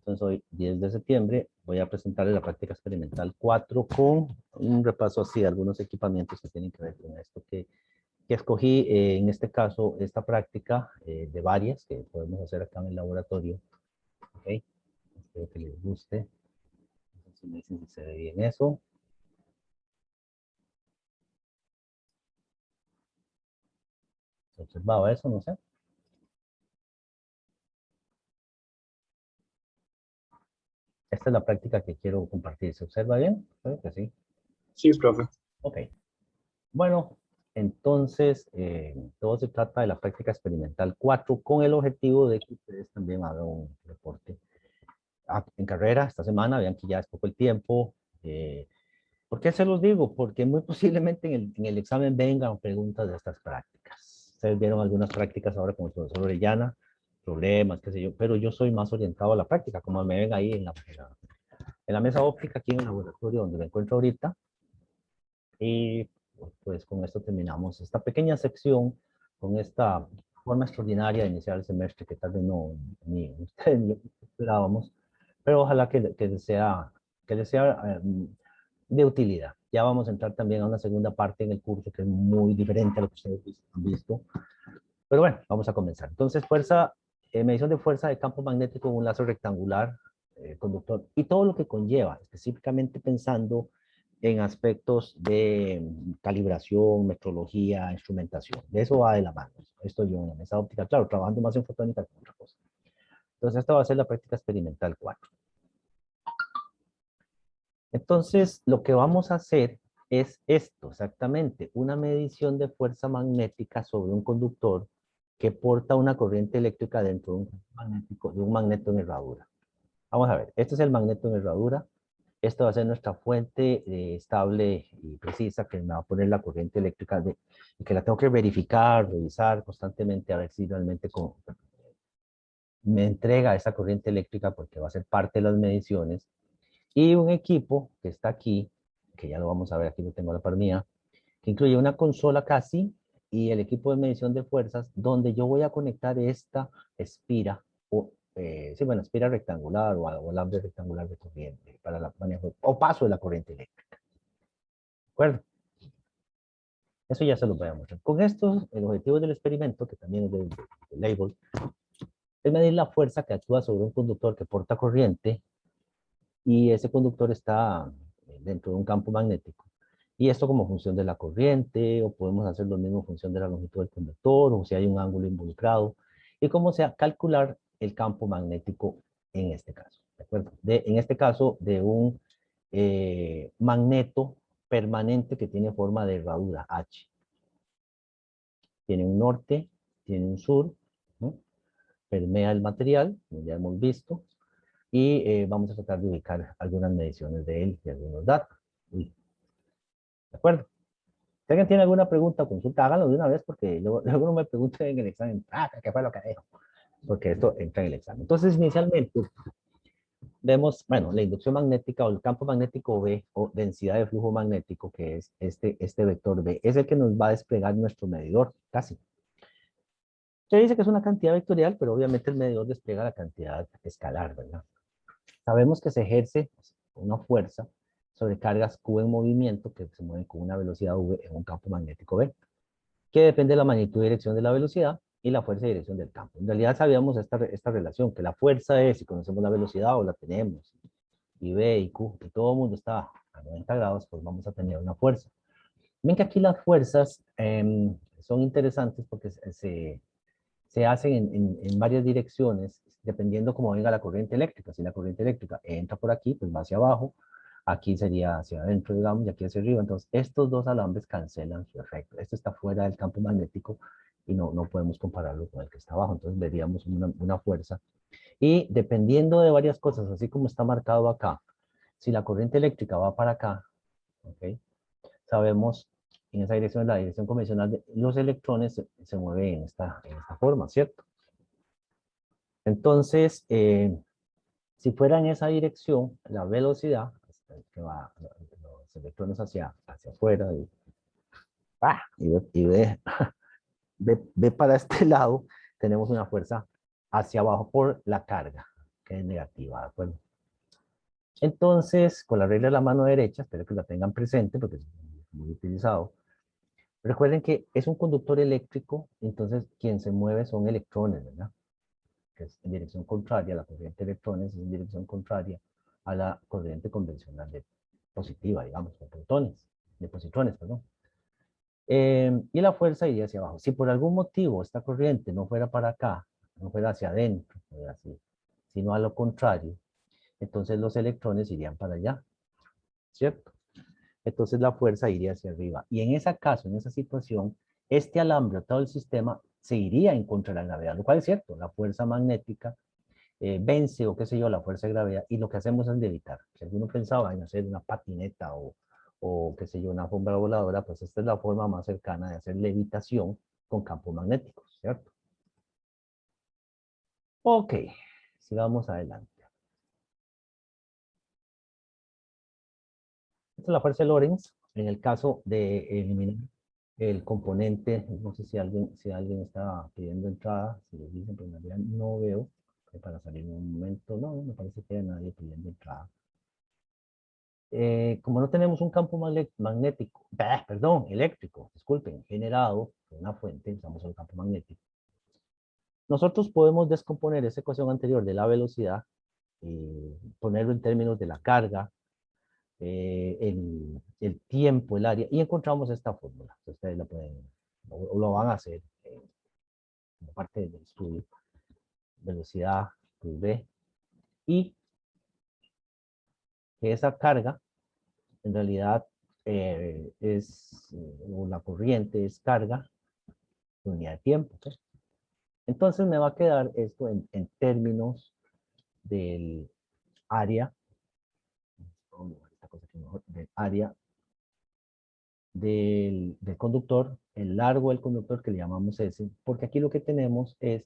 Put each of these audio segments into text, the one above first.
Entonces hoy, 10 de septiembre, voy a presentarles la práctica experimental 4 con un repaso así de algunos equipamientos que tienen que ver con esto que escogí. En este caso, esta práctica de varias que podemos hacer acá en el laboratorio. ¿Ok? Espero que les guste. Si me dicen si se ve bien eso. ¿Se observaba eso? No sé. Esta es la práctica que quiero compartir. ¿Se observa bien? Creo que sí. Sí, profe. Ok. Bueno, entonces, todo se trata de la práctica experimental 4 con el objetivo de que ustedes también hagan un reporte en carrera esta semana. Vean que ya es poco el tiempo. ¿Por qué se los digo? Porque muy posiblemente en el examen vengan preguntas de estas prácticas. Ustedes vieron algunas prácticas ahora con el profesor Orellana, problemas, qué sé yo, pero yo soy más orientado a la práctica, como me ven ahí en la mesa óptica, aquí en el laboratorio donde me encuentro ahorita. Y pues con esto terminamos esta pequeña sección, con esta forma extraordinaria de iniciar el semestre que tal vez ni ustedes ni yo esperábamos, pero ojalá que les sea de utilidad. Ya vamos a entrar también a una segunda parte en el curso que es muy diferente a lo que ustedes han visto. Pero bueno, vamos a comenzar. Entonces, medición de fuerza de campo magnético en un lazo rectangular conductor y todo lo que conlleva, específicamente pensando en aspectos de calibración, metrología, instrumentación. De eso va de la mano. Estoy yo en la mesa óptica, claro, trabajando más en fotónica que en otra cosa. Entonces, esta va a ser la práctica experimental 4. Entonces, lo que vamos a hacer es esto, exactamente, una medición de fuerza magnética sobre un conductor que porta una corriente eléctrica dentro de un magneto en herradura. Vamos a ver, este es el magneto en herradura. Esta va a ser nuestra fuente estable y precisa que me va a poner la corriente eléctrica y que la tengo que verificar, revisar constantemente a ver si realmente me entrega esa corriente eléctrica porque va a ser parte de las mediciones. Y un equipo que está aquí, que ya lo vamos a ver, aquí lo tengo a la par mía, que incluye una consola casi y el equipo de medición de fuerzas, donde yo voy a conectar esta espira, sí, bueno, espira rectangular o alambre rectangular de corriente para el manejo o paso de la corriente eléctrica. ¿De acuerdo? Eso ya se lo voy a mostrar. Con esto, el objetivo del experimento, que también es del label, es medir la fuerza que actúa sobre un conductor que porta corriente y ese conductor está dentro de un campo magnético. Y esto como función de la corriente, o podemos hacer lo mismo en función de la longitud del conductor, o si hay un ángulo involucrado, y cómo sea calcular el campo magnético en este caso. ¿De acuerdo? En este caso, de un magneto permanente que tiene forma de herradura H. Tiene un norte, tiene un sur, ¿no? Permea el material, como ya hemos visto, y vamos a tratar de ubicar algunas mediciones de él y algunos datos. ¿De acuerdo? Si alguien tiene alguna pregunta o consulta, háganlo de una vez porque luego no me pregunten en el examen, ¿qué fue lo que dijo? Porque esto entra en el examen. Entonces, inicialmente, vemos, bueno, la inducción magnética o el campo magnético B o densidad de flujo magnético, que es este vector B, es el que nos va a desplegar nuestro medidor, casi. Se dice que es una cantidad vectorial, pero obviamente el medidor despliega la cantidad escalar, ¿verdad? Sabemos que se ejerce una fuerza sobre cargas Q en movimiento que se mueven con una velocidad V en un campo magnético B, que depende de la magnitud y dirección de la velocidad y la fuerza y dirección del campo. En realidad sabíamos esta relación, que la fuerza es, si conocemos la velocidad o la tenemos, y V y Q, que todo el mundo está a 90 grados, pues vamos a tener una fuerza. Ven que aquí las fuerzas son interesantes porque se hacen en varias direcciones, dependiendo cómo venga la corriente eléctrica. Si la corriente eléctrica entra por aquí, pues va hacia abajo, aquí sería hacia adentro, digamos, y aquí hacia arriba. Entonces, estos dos alambres cancelan su efecto. Este está fuera del campo magnético y no podemos compararlo con el que está abajo. Entonces, veríamos una fuerza. Y dependiendo de varias cosas, así como está marcado acá, si la corriente eléctrica va para acá, ¿ok? Sabemos en esa dirección, la dirección convencional, los electrones se mueven en esta forma, ¿cierto? Entonces, si fuera en esa dirección, la velocidad, que va los electrones hacia afuera, y ve para este lado, tenemos una fuerza hacia abajo por la carga, que es negativa, ¿de acuerdo? Entonces, con la regla de la mano derecha, espero que la tengan presente porque es muy utilizado. Recuerden que es un conductor eléctrico, entonces quien se mueve son electrones, ¿verdad? Que es en dirección contraria, la corriente de electrones es en dirección contraria a la corriente convencional de positiva, digamos, de protones, de positrones, perdón. Y la fuerza iría hacia abajo. Si por algún motivo esta corriente no fuera para acá, no fuera hacia adentro, así, sino a lo contrario, entonces los electrones irían para allá, ¿cierto? Entonces la fuerza iría hacia arriba. Y en ese caso, en esa situación, este alambre, todo el sistema, se iría en contra de la gravedad, lo cual es cierto, la fuerza magnética vence o qué sé yo, la fuerza de gravedad, y lo que hacemos es levitar. Si alguno pensaba en hacer una patineta o qué sé yo, una alfombra voladora, pues esta es la forma más cercana de hacer levitación con campos magnéticos, ¿cierto? Ok, sigamos adelante. Esta es la fuerza de Lorentz. En el caso de eliminar el componente, no sé si alguien está pidiendo entrada, si les dicen, pero en realidad no veo, para salir en un momento, no, me parece que hay nadie pidiendo entrada. Como no tenemos un campo magnético, perdón, eléctrico, disculpen, generado por una fuente, usamos el campo magnético, nosotros podemos descomponer esa ecuación anterior de la velocidad y ponerlo en términos de la carga, el tiempo, el área, y encontramos esta fórmula. Ustedes la pueden, o lo van a hacer como parte del estudio. Velocidad plus V, y que esa carga en realidad o la corriente es carga de unidad de tiempo. ¿Sí? Entonces me va a quedar esto en términos del área, del área del conductor, el largo del conductor que le llamamos S, porque aquí lo que tenemos es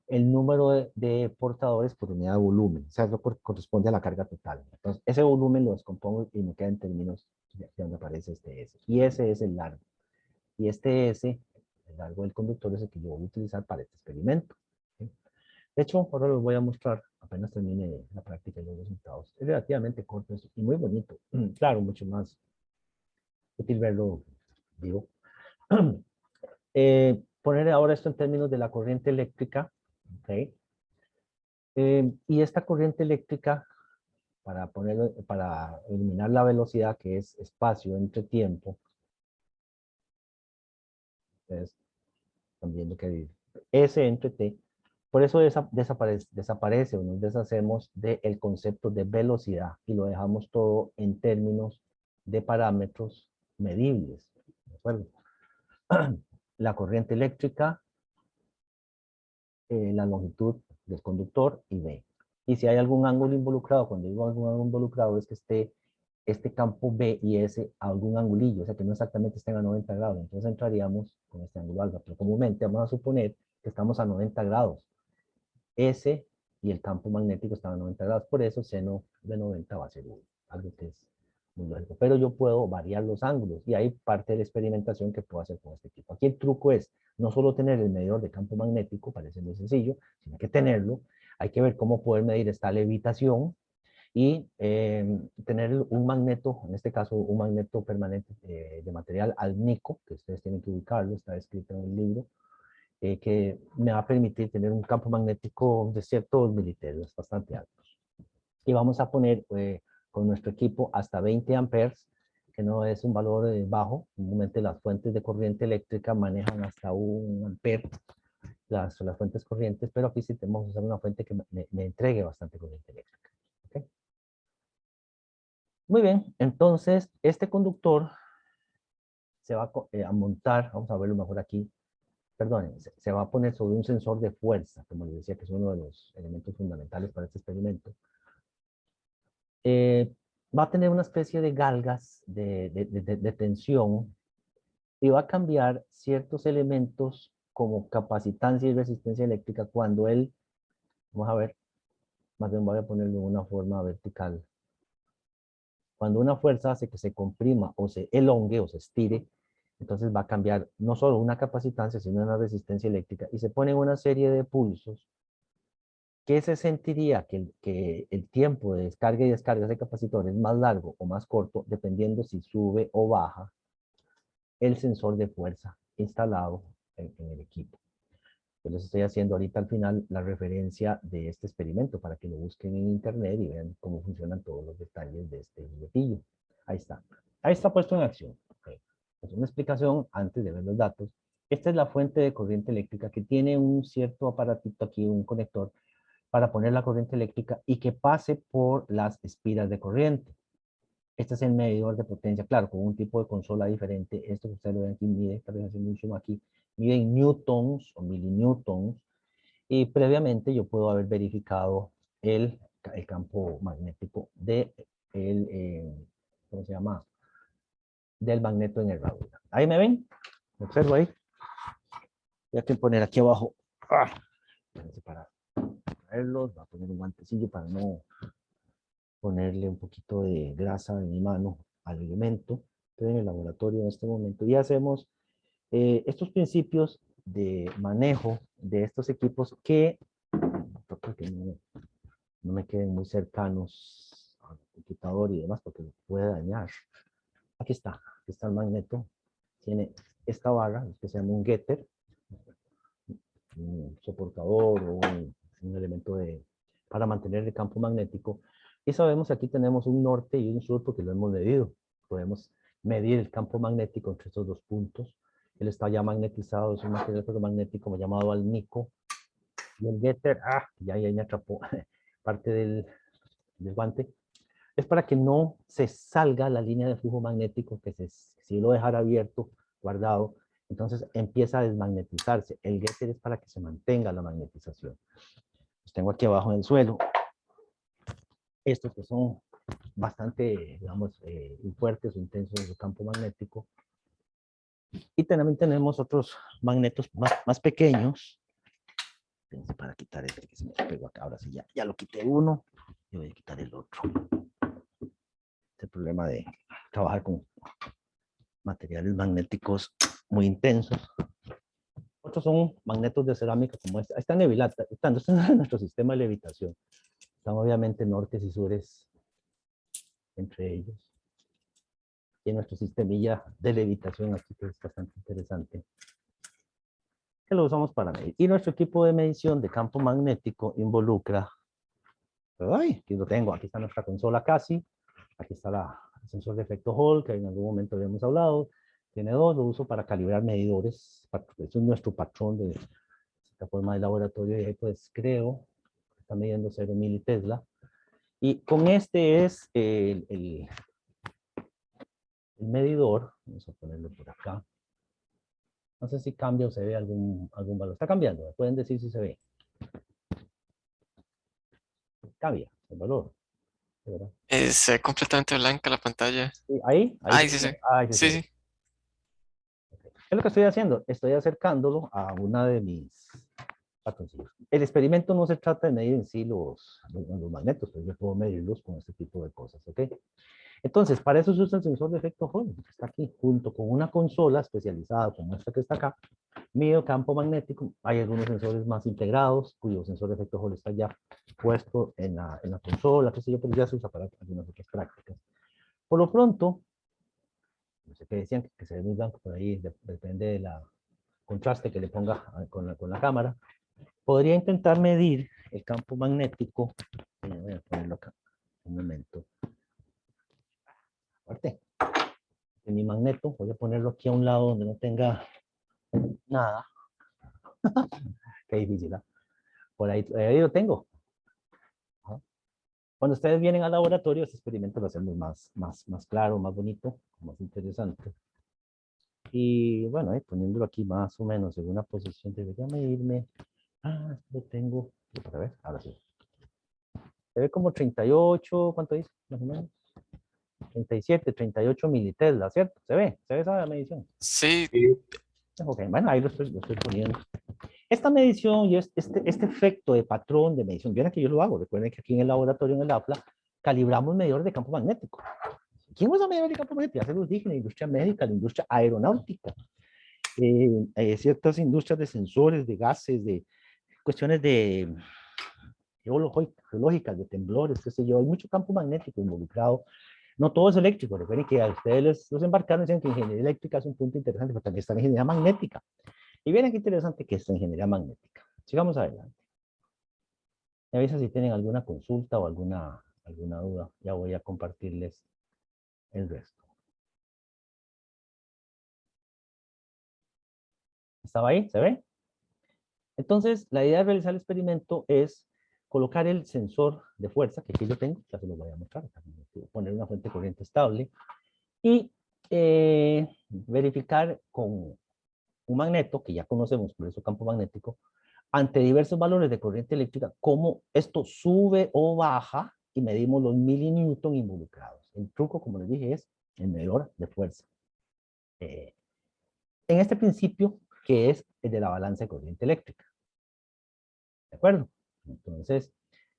el número de portadores por unidad de volumen, o sea, eso corresponde a la carga total. Entonces, ese volumen lo descompongo y me queda en términos de donde aparece este S. Y ese es el largo. Y este S, el largo del conductor, es el que yo voy a utilizar para este experimento. ¿Sí? De hecho, ahora les voy a mostrar, apenas termine la práctica y los resultados. Es relativamente corto y muy bonito. Claro, mucho más útil verlo vivo. Poner ahora esto en términos de la corriente eléctrica. ¿Okay? Y esta corriente eléctrica, para eliminar la velocidad, que es espacio entre tiempo, ustedes están viendo que S entre T, por eso desaparece o nos deshacemos del concepto de velocidad y lo dejamos todo en términos de parámetros medibles. ¿De acuerdo? La corriente eléctrica, la longitud del conductor y B. Y si hay algún ángulo involucrado, cuando digo algún ángulo involucrado, es que esté este campo B y S a algún angulillo, o sea que no exactamente estén a 90 grados. Entonces entraríamos con este ángulo alfa, pero comúnmente vamos a suponer que estamos a 90 grados. S y el campo magnético están a 90 grados, por eso seno de 90 va a ser 1, algo que es muy lógico. Pero yo puedo variar los ángulos y hay parte de la experimentación que puedo hacer con este equipo. Aquí el truco es no solo tener el medidor de campo magnético, parece muy sencillo, sino que tenerlo. Hay que ver cómo poder medir esta levitación y tener un magneto, en este caso un magneto permanente de material alnico, que ustedes tienen que ubicarlo, está escrito en el libro, que me va a permitir tener un campo magnético de ciertos milímetros bastante altos. Y vamos a poner con nuestro equipo hasta 20 amperes, que no es un valor bajo. Normalmente las fuentes de corriente eléctrica manejan hasta 1 amper, las fuentes corrientes, pero aquí sí tenemos que usar una fuente que me entregue bastante corriente eléctrica. ¿Okay? Muy bien, entonces este conductor se va a montar, vamos a verlo mejor aquí, perdón, se va a poner sobre un sensor de fuerza, como les decía, que es uno de los elementos fundamentales para este experimento. Va a tener una especie de galgas de tensión y va a cambiar ciertos elementos como capacitancia y resistencia eléctrica cuando él, vamos a ver, más bien voy a ponerlo de una forma vertical. Cuando una fuerza hace que se comprima o se elongue o se estire, entonces va a cambiar no solo una capacitancia, sino una resistencia eléctrica y se ponen una serie de pulsos ¿qué se sentiría que el tiempo de descarga y descarga de capacitor es más largo o más corto, dependiendo si sube o baja el sensor de fuerza instalado en el equipo? Yo les estoy haciendo ahorita al final la referencia de este experimento para que lo busquen en internet y vean cómo funcionan todos los detalles de este juguetillo. Ahí está. Ahí está puesto en acción. Okay. Es una explicación antes de ver los datos. Esta es la fuente de corriente eléctrica que tiene un cierto aparatito aquí, un conector, para poner la corriente eléctrica y que pase por las espiras de corriente. Este es el medidor de potencia, claro, con un tipo de consola diferente. Esto que ustedes lo ven aquí mide, esta vez haciendo un zoom aquí, mide en newtons o milinewtons. Y previamente yo puedo haber verificado el campo magnético de ¿cómo se llama? Del magneto en herradura. ¿Ahí me ven? ¿Me observo ahí? Voy a poner aquí abajo. Para traerlos, voy a poner un guantecillo para no ponerle un poquito de grasa de mi mano al elemento. Estoy en el laboratorio en este momento y hacemos estos principios de manejo de estos equipos que no me queden muy cercanos al computador y demás porque lo puede dañar. Aquí está el magneto. Tiene esta barra, que se llama un getter, un soportador o un elemento para mantener el campo magnético. Y sabemos que aquí tenemos un norte y un sur porque lo hemos medido. Podemos medir el campo magnético entre estos dos puntos. Él está ya magnetizado, es un material ferromagnético llamado alnico. Y el getter, ya me atrapó parte del guante. Es para que no se salga la línea de flujo magnético, que si lo dejara abierto, guardado, entonces empieza a desmagnetizarse. El getter es para que se mantenga la magnetización. Los tengo aquí abajo en el suelo. Estos que son bastante, digamos, fuertes o intensos en su campo magnético. Y también tenemos otros magnetos más pequeños. Para quitar este que se me pegó acá. Ahora sí, ya lo quité uno. Y voy a quitar el otro. Este problema de trabajar con materiales magnéticos muy intensos. Otros son magnetos de cerámica como este. Ahí están levitando. Este es nuestro sistema de levitación. Están obviamente nortes y sures entre ellos. Y nuestro sistemilla de levitación aquí que es bastante interesante. Que lo usamos para medir. Y nuestro equipo de medición de campo magnético involucra. Aquí lo tengo. Aquí está nuestra consola casi. Aquí está el sensor de efecto Hall, que en algún momento habíamos hablado. Tiene dos, lo uso para calibrar medidores. Eso es nuestro patrón de esta forma de laboratorio. Y ahí pues creo que está midiendo 0 militesla. Y con este es el medidor. Vamos a ponerlo por acá. No sé si cambia o se ve algún valor. Está cambiando. ¿Me pueden decir si se ve? Cambia el valor. ¿Verdad? Se ve completamente blanca la pantalla. Sí, ahí Ay, se sí, sí. ve. Ahí sí se Sí, ve. sí. ¿Qué es lo que estoy haciendo? Estoy acercándolo a una de mis patroncillos. El experimento no se trata de medir en sí los magnetos, pero yo puedo medirlos con este tipo de cosas, ¿ok? Entonces, para eso se usa el sensor de efecto Hall, que está aquí, junto con una consola especializada como esta que está acá, mido campo magnético. Hay algunos sensores más integrados, cuyo sensor de efecto Hall está ya puesto en la consola, qué sé yo, pero ya se usa para algunas otras prácticas. Por lo pronto, no sé qué decían, que se ve muy blanco por ahí, depende del contraste que le ponga con la cámara. Podría intentar medir el campo magnético. Voy a ponerlo acá un momento. Aparte, en mi magneto, voy a ponerlo aquí a un lado donde no tenga nada. Qué difícil, ¿eh? Por ahí lo tengo. Ajá. Cuando ustedes vienen al laboratorio, este experimento lo hacemos más claro, más bonito, más interesante. Y bueno, poniéndolo aquí más o menos en una posición, debería medirme. Lo tengo. Para ver, ahora sí. Se ve como 38, ¿cuánto dice? Más o menos. 37, 38 militesla, ¿cierto? Se ve esa medición. Sí, Ok, bueno, ahí lo estoy poniendo. Esta medición y este efecto de patrón de medición, viene que yo lo hago. Recuerden que aquí en el laboratorio, en el AFLA, calibramos medidores de campo magnético. ¿Quién usa medidores de campo magnético? Ya se los dije, la industria médica, la industria aeronáutica, ciertas industrias de sensores, de gases, de cuestiones de geológicas, de temblores, qué sé yo, hay mucho campo magnético involucrado. No todo es eléctrico, recuerden que a ustedes los embarcaron dicen que ingeniería eléctrica es un punto interesante, pero también está la ingeniería magnética. Y miren qué interesante que es la ingeniería magnética. Sigamos adelante. Me avisan si tienen alguna consulta o alguna duda. Ya voy a compartirles el resto. ¿Estaba ahí? ¿Se ve? Entonces, la idea de realizar el experimento es colocar el sensor de fuerza, que aquí yo tengo, ya se lo voy a mostrar, poner una fuente de corriente estable, y verificar con un magneto, que ya conocemos por eso campo magnético, ante diversos valores de corriente eléctrica, cómo esto sube o baja, y medimos los milinewton involucrados. El truco, como les dije, es el medidor de fuerza. En este principio, que es el de la balanza de corriente eléctrica. ¿De acuerdo? Entonces,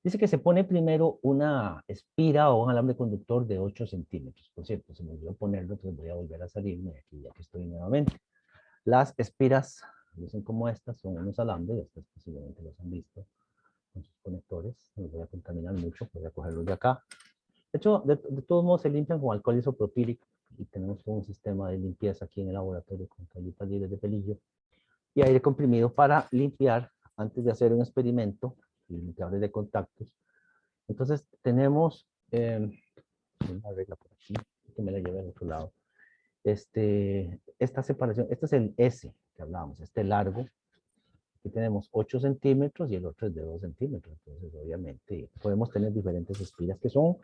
dice que se pone primero una espira o un alambre conductor de 8 centímetros. Por cierto, se me olvidó ponerlo, entonces voy a volver a salirme aquí ya que estoy nuevamente. Las espiras, dicen como estas, son unos alambres, estas posiblemente los han visto con sus conectores. No los voy a contaminar mucho, voy a cogerlos de acá. De hecho, de todos modos se limpian con alcohol isopropílico y tenemos un sistema de limpieza aquí en el laboratorio con toallitas libres de pelillo y aire comprimido para limpiar antes de hacer un experimento, limpiadores de contactos. Entonces tenemos una regla por aquí, que me la lleve al otro lado. Esta separación, este es el S que hablábamos, este largo. Aquí tenemos 8 centímetros y el otro es de 2 centímetros. Entonces, obviamente, podemos tener diferentes espiras que son,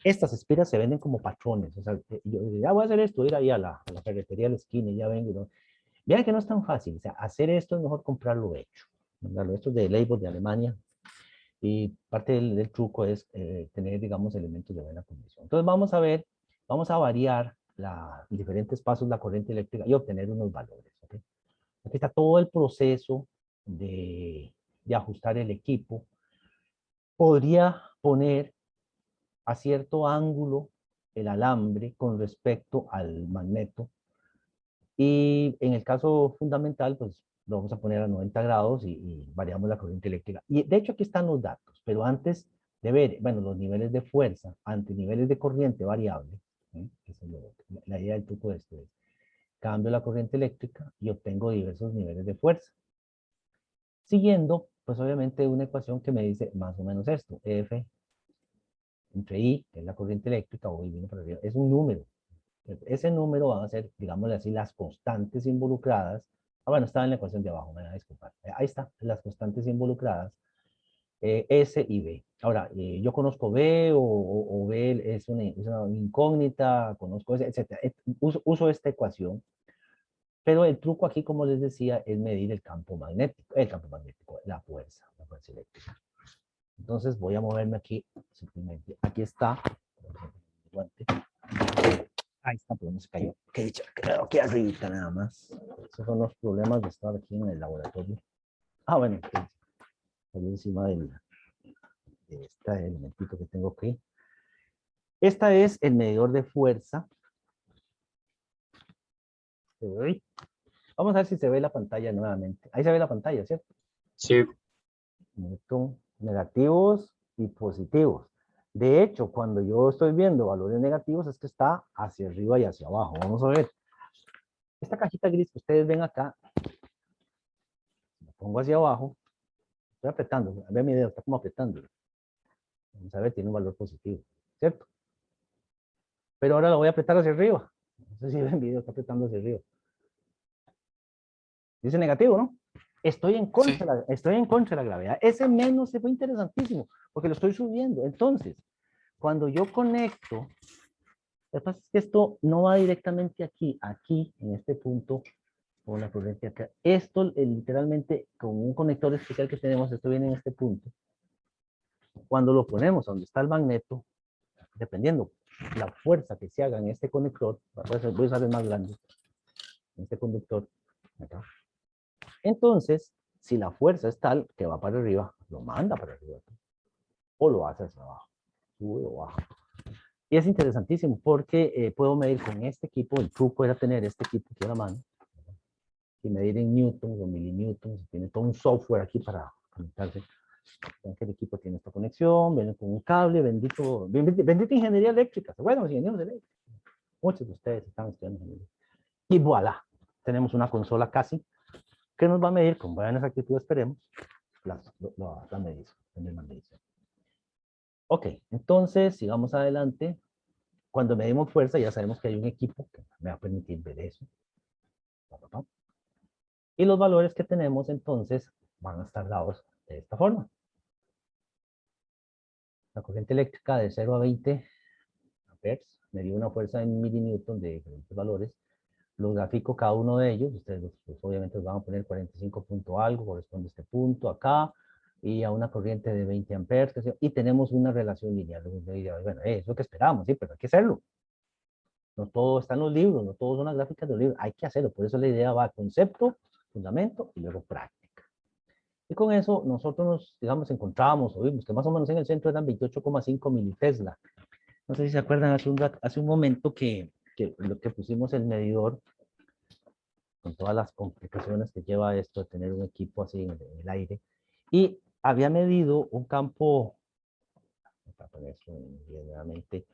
estas espiras se venden como patrones. O sea, yo ya voy a hacer esto, ir ahí a la ferretería de la esquina y ya vengo. ¿No? Vean que no es tan fácil. O sea, hacer esto es mejor comprarlo hecho. Mandarlo. Esto es de Label de Alemania. Y parte del truco es tener, digamos, elementos de buena condición. Entonces, vamos a ver, vamos a variar diferentes pasos de la corriente eléctrica y obtener unos valores. ¿Okay? Aquí está todo el proceso de ajustar el equipo. Podría poner a cierto ángulo el alambre con respecto al magneto. Y en el caso fundamental, pues lo vamos a poner a 90 grados y variamos la corriente eléctrica. Y de hecho aquí están los datos, pero antes de ver, bueno, los niveles de fuerza ante niveles de corriente variable, ¿eh? La idea del truco de esto es, cambio la corriente eléctrica y obtengo diversos niveles de fuerza. Siguiendo, pues obviamente una ecuación que me dice más o menos esto, F entre I, que es la corriente eléctrica, o I viene para arriba, es un número. Ese número van a ser, digámosle así, las constantes involucradas. Ah, bueno, estaba en la ecuación de abajo, me voy a disculpar. Ahí está, las constantes involucradas, S y B. Ahora, yo conozco B o B es una incógnita, conozco S, etc. Uso esta ecuación, pero el truco aquí, como les decía, es medir el campo magnético, la fuerza eléctrica. Entonces voy a moverme aquí, simplemente. Aquí está. Ahí está, pero no se cayó. Qué dicha, quedó aquí arriba nada más. Esos son los problemas de estar aquí en el laboratorio. Ah, bueno, estoy encima de este elementito que tengo aquí. Esta es el medidor de fuerza. Vamos a ver si se ve la pantalla nuevamente. Ahí se ve la pantalla, ¿cierto? Sí. Negativos y positivos. De hecho, cuando yo estoy viendo valores negativos es que está hacia arriba y hacia abajo. Vamos a ver. Esta cajita gris que ustedes ven acá, la pongo hacia abajo, estoy apretando, vean mi dedo, está como apretando. Vamos a ver, tiene un valor positivo, ¿cierto? Pero ahora lo voy a apretar hacia arriba. No sé si ven el video, está apretando hacia arriba. Dice negativo, ¿no? Estoy en contra de la gravedad. Ese menos se fue interesantísimo, porque lo estoy subiendo. Entonces, cuando yo conecto, lo que pasa es que esto no va directamente aquí, en este punto, con la corriente acá. Esto, literalmente, con un conector especial que tenemos, esto viene en este punto. Cuando lo ponemos donde está el magneto, dependiendo la fuerza que se haga en este conector, voy a usar el más grande, en este conductor, acá. Entonces, si la fuerza es tal que va para arriba, lo manda para arriba, o lo hace hacia abajo, sube o baja. Y es interesantísimo porque puedo medir con este equipo, el truco era tener este equipo aquí a la mano, y medir en newtons o milinewtons, tiene todo un software aquí para conectarse. Vean que el equipo tiene esta conexión, viene con un cable, bendita ingeniería eléctrica. Bueno, los ingenieros eléctricos. Muchos de ustedes están estudiando ingeniería. Y voilà, tenemos una consola casi que nos va a medir con buena exactitud, esperemos, la medición. Ok, entonces sigamos adelante. Cuando medimos fuerza ya sabemos que hay un equipo que me va a permitir ver eso. Y los valores que tenemos entonces van a estar dados de esta forma. La corriente eléctrica de 0 a 20 amperes me dio una fuerza en milinewton de diferentes valores. Los grafico cada uno de ellos, ustedes obviamente los van a poner 45 punto algo, corresponde a este punto acá, y a una corriente de 20 amperes, y tenemos una relación lineal. Bueno, es lo que esperamos, sí, pero hay que hacerlo. No todo está en los libros, no todo son las gráficas de los libros, hay que hacerlo. Por eso la idea va a concepto, fundamento y luego práctica. Y con eso nosotros nos, digamos, encontrábamos, o vimos que más o menos en el centro eran 28,5 militesla. No sé si se acuerdan hace un momento que pusimos el medidor con todas las complicaciones que lleva esto de tener un equipo así en el aire. Y había medido un campo, para poner esto generalmente,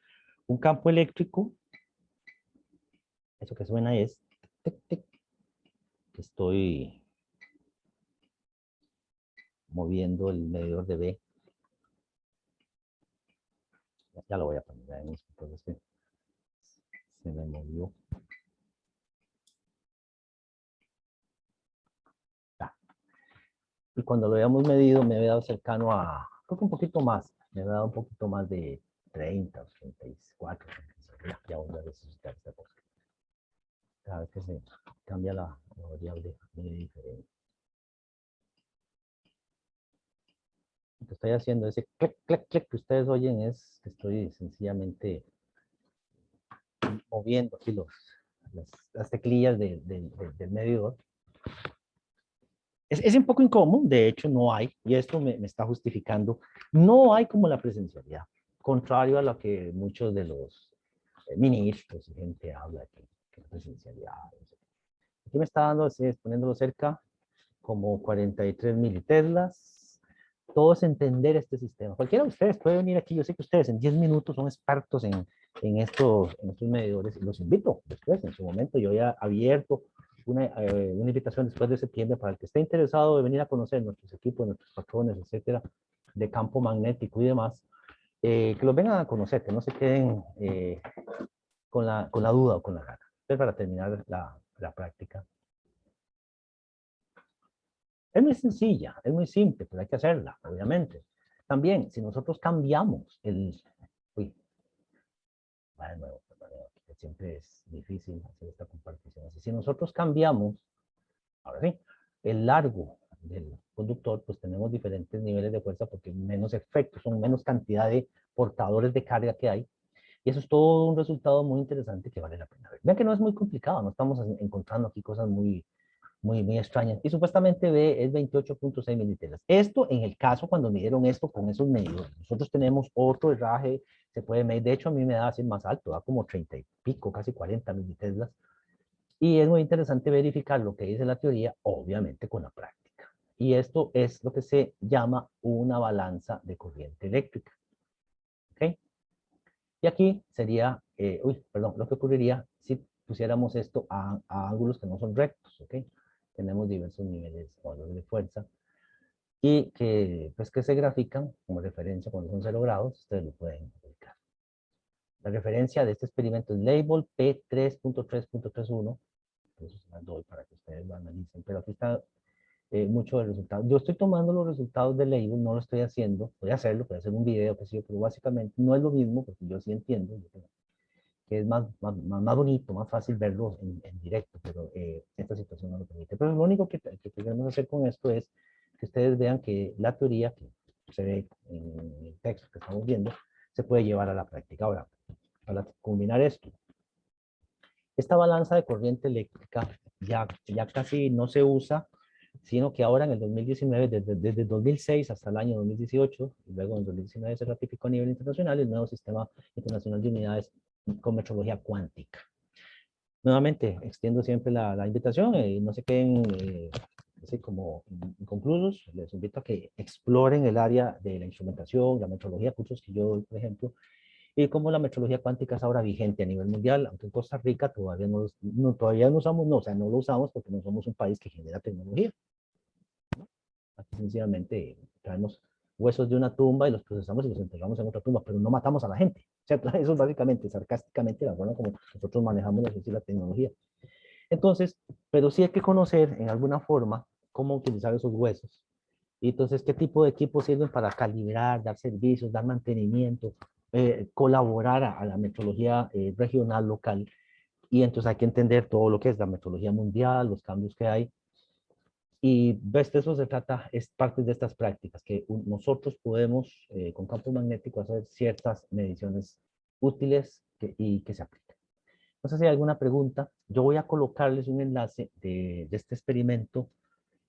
un campo eléctrico. Eso que suena es tic, tic, que estoy moviendo el medidor de B. Ya lo voy a poner, ya mismo, porque se me movió. Ya. Y cuando lo habíamos medido, me había dado cercano a, creo que un poquito más, me había dado un poquito más de 30 o 34. Ya voy a resucitar esta cosa. Cada vez que se cambia la variable, muy diferente. Lo que estoy haciendo, ese clic, clic, clic que ustedes oyen es que estoy sencillamente moviendo aquí las teclillas del medidor. Es un poco incómodo, de hecho no hay, y esto me está justificando, no hay como la presencialidad, contrario a lo que muchos de los ministros y gente habla que la presencialidad. Aquí me está dando, poniéndolo cerca, como 43 militeslas. Todo es entender este sistema. Cualquiera de ustedes puede venir aquí. Yo sé que ustedes en 10 minutos son expertos en estos medidores. Y los invito después, en su momento. Yo ya he abierto una invitación después de septiembre para el que esté interesado de venir a conocer nuestros equipos, nuestros patrones, etcétera, de campo magnético y demás. Que los vengan a conocer, que no se queden con la duda o con la gana. Entonces, para terminar la práctica. Es muy sencilla, es muy simple, pero hay que hacerla, obviamente. También, si nosotros cambiamos uy, va de nuevo, siempre es difícil hacer esta compartición. Si nosotros cambiamos, ahora sí, el largo del conductor, pues tenemos diferentes niveles de fuerza porque menos efectos, son menos cantidad de portadores de carga que hay. Y eso es todo un resultado muy interesante que vale la pena ver. Vean que no es muy complicado, no estamos encontrando aquí cosas muy extrañas. Y supuestamente B es 28.6 militeras. Esto en el caso cuando midieron esto con esos medidores. Nosotros tenemos otro herraje, se puede medir. De hecho, a mí me da así más alto, da como 30 y pico, casi 40 militeslas. Y es muy interesante verificar lo que dice la teoría, obviamente con la práctica. Y esto es lo que se llama una balanza de corriente eléctrica. ¿Ok? Y aquí sería, lo que ocurriría si pusiéramos esto a ángulos que no son rectos, ¿ok? Tenemos diversos niveles o valores de fuerza y pues, que se grafican como referencia cuando son 0 grados, ustedes lo pueden ubicar. La referencia de este experimento es label P3.3.31, entonces las doy para que ustedes lo analicen, pero aquí está mucho del resultado. Yo estoy tomando los resultados del label, no lo estoy haciendo, voy a hacerlo, voy a hacer un video, que sí, pero básicamente no es lo mismo, porque yo sí entiendo, que es más bonito, más fácil verlo en directo, pero esta situación no lo permite. Pero lo único que queremos hacer con esto es que ustedes vean que la teoría que se ve en el texto que estamos viendo se puede llevar a la práctica. Ahora, para combinar esto, esta balanza de corriente eléctrica ya casi no se usa, sino que ahora en el 2019, desde 2006 hasta el año 2018, y luego en el 2019 se ratificó a nivel internacional el nuevo Sistema Internacional de Unidades con Metrología Cuántica. Nuevamente, extiendo siempre la invitación y no se queden así como inconclusos. Les invito a que exploren el área de la instrumentación, la metrología, cursos que yo doy, por ejemplo, y cómo la metrología cuántica es ahora vigente a nivel mundial, aunque en Costa Rica todavía no usamos, no, o sea, no lo usamos porque no somos un país que genera tecnología. Aquí sencillamente traemos huesos de una tumba y los procesamos y los enterramos en otra tumba, pero no matamos a la gente. O sea, eso es básicamente, sarcásticamente, la forma como nosotros manejamos la tecnología. Entonces, pero sí hay que conocer en alguna forma cómo utilizar esos huesos. Y entonces, ¿qué tipo de equipos sirven para calibrar, dar servicios, dar mantenimiento, colaborar a la metrología regional, local? Y entonces hay que entender todo lo que es la metrología mundial, los cambios que hay. Y ves, de eso se trata, es parte de estas prácticas, que nosotros podemos con campo magnético hacer ciertas mediciones útiles y que se apliquen. No sé si hay alguna pregunta. Yo voy a colocarles un enlace de este experimento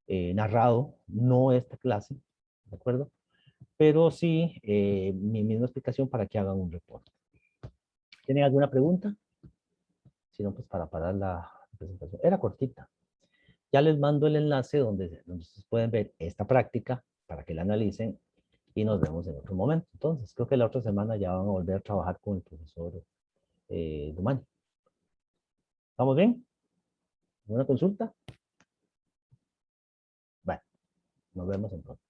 narrado, no esta clase, ¿de acuerdo? Pero sí mi misma explicación para que hagan un reporte. ¿Tienen alguna pregunta? Si no, pues para parar la presentación. Era cortita. Ya les mando el enlace donde ustedes pueden ver esta práctica para que la analicen y nos vemos en otro momento. Entonces, creo que la otra semana ya van a volver a trabajar con el profesor Dumani. ¿Estamos bien? ¿Una consulta? Bueno, nos vemos entonces.